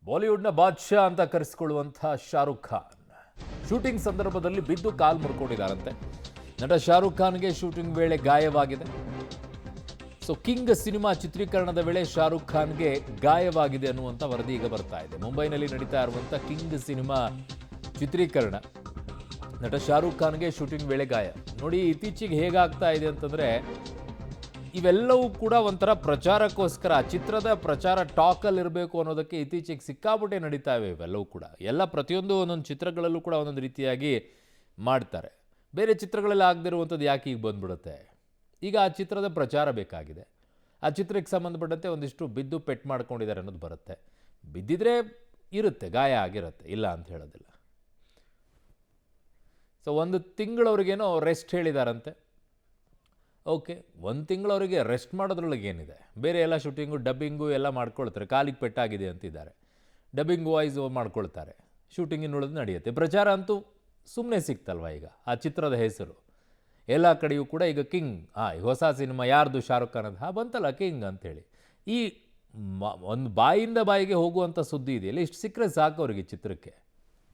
ಬಾಲಿವುಡ್ನ ಬಾದ್ಶಾ ಅಂತ ಕರೆಸಿಕೊಳ್ಳುವಂತಹ ಶಾರುಖ್ ಖಾನ್ ಶೂಟಿಂಗ್ ಸಂದರ್ಭದಲ್ಲಿ ಬಿದ್ದು ಕಾಲು ಮುರ್ಕೊಂಡಿದ್ದಾರಂತೆ. ನಟ ಶಾರುಖ್ ಖಾನ್ಗೆ ಶೂಟಿಂಗ್ ವೇಳೆ ಗಾಯವಾಗಿದೆ. ಕಿಂಗ್ ಸಿನಿಮಾ ಚಿತ್ರೀಕರಣದ ವೇಳೆ ಶಾರುಖ್ ಖಾನ್ಗೆ ಗಾಯವಾಗಿದೆ ಅನ್ನುವಂಥ ವರದಿ ಈಗ ಬರ್ತಾ ಇದೆ. ಮುಂಬೈನಲ್ಲಿ ನಡೀತಾ ಇರುವಂಥ ಕಿಂಗ್ ಸಿನಿಮಾ ಚಿತ್ರೀಕರಣ, ನಟ ಶಾರುಖ್ ಖಾನ್ಗೆ ಶೂಟಿಂಗ್ ವೇಳೆ ಗಾಯ. ನೋಡಿ, ಇತ್ತೀಚೆಗೆ ಹೇಗಾಗ್ತಾ ಇದೆ ಅಂತಂದ್ರೆ, ಇವೆಲ್ಲವೂ ಕೂಡ ಒಂಥರ ಪ್ರಚಾರಕ್ಕೋಸ್ಕರ, ಚಿತ್ರದ ಪ್ರಚಾರ ಟಾಕಲ್ಲಿ ಇರಬೇಕು ಅನ್ನೋದಕ್ಕೆ ಇತ್ತೀಚೆಗೆ ಸಿಕ್ಕಾಪಟ್ಟೆ ನಡೀತಾ ಇವೆ. ಇವೆಲ್ಲವೂ ಕೂಡ ಪ್ರತಿಯೊಂದು ಒಂದೊಂದು ಚಿತ್ರಗಳಲ್ಲೂ ಕೂಡ ಒಂದೊಂದು ರೀತಿಯಾಗಿ ಮಾಡ್ತಾರೆ. ಬೇರೆ ಚಿತ್ರಗಳಲ್ಲಿ ಆಗದಿರುವಂಥದ್ದು ಯಾಕೆ ಈಗ ಬಂದ್ಬಿಡುತ್ತೆ? ಈಗ ಆ ಚಿತ್ರದ ಪ್ರಚಾರ ಬೇಕಾಗಿದೆ. ಆ ಚಿತ್ರಕ್ಕೆ ಸಂಬಂಧಪಟ್ಟಂತೆ ಒಂದಿಷ್ಟು ಬಿದ್ದು ಪೆಟ್ಟು ಮಾಡ್ಕೊಂಡಿದ್ದಾರೆ ಅನ್ನೋದು ಬರುತ್ತೆ. ಬಿದ್ದಿದ್ರೆ ಇರುತ್ತೆ, ಗಾಯ ಆಗಿರುತ್ತೆ, ಇಲ್ಲ ಅಂತ ಹೇಳೋದಿಲ್ಲ. ಒಂದು ತಿಂಗಳವ್ರಿಗೇನೋ ರೆಸ್ಟ್ ಹೇಳಿದಾರಂತೆ. ಓಕೆ, ಒಂದು ತಿಂಗಳವರಿಗೆ ರೆಸ್ಟ್ ಮಾಡೋದ್ರೊಳಗೆ ಏನಿದೆ? ಬೇರೆ ಎಲ್ಲ ಶೂಟಿಂಗು, ಡಬ್ಬಿಂಗು ಎಲ್ಲ ಮಾಡ್ಕೊಳ್ತಾರೆ. ಕಾಲಿಗೆ ಪೆಟ್ಟಾಗಿದೆ ಅಂತಿದ್ದಾರೆ, ಡಬ್ಬಿಂಗ್ ವಾಯ್ಸ್ ಮಾಡ್ಕೊಳ್ತಾರೆ, ಶೂಟಿಂಗ್ ಇನ್ನುಳಿದು ನಡೆಯುತ್ತೆ. ಪ್ರಚಾರ ಅಂತೂ ಸುಮ್ಮನೆ ಸಿಕ್ತಲ್ವ? ಈಗ ಆ ಚಿತ್ರದ ಹೆಸರು ಎಲ್ಲ ಕಡೆಯೂ ಕೂಡ ಈಗ ಕಿಂಗ್, ಹೊಸ ಸಿನಿಮಾ ಯಾರ್ದು? ಶಾರುಖ್ ಖಾನ್ ಅಂತ ಬಂತಲ್ಲ ಕಿಂಗ್ ಅಂಥೇಳಿ. ಈ ಒಂದು ಬಾಯಿಂದ ಬಾಯಿಗೆ ಹೋಗುವಂಥ ಸುದ್ದಿ ಇದೆಯಲ್ಲ, ಇಷ್ಟು ಸಿಕ್ಕರೆ ಸಾಕು ಅವರಿಗೆ ಚಿತ್ರಕ್ಕೆ.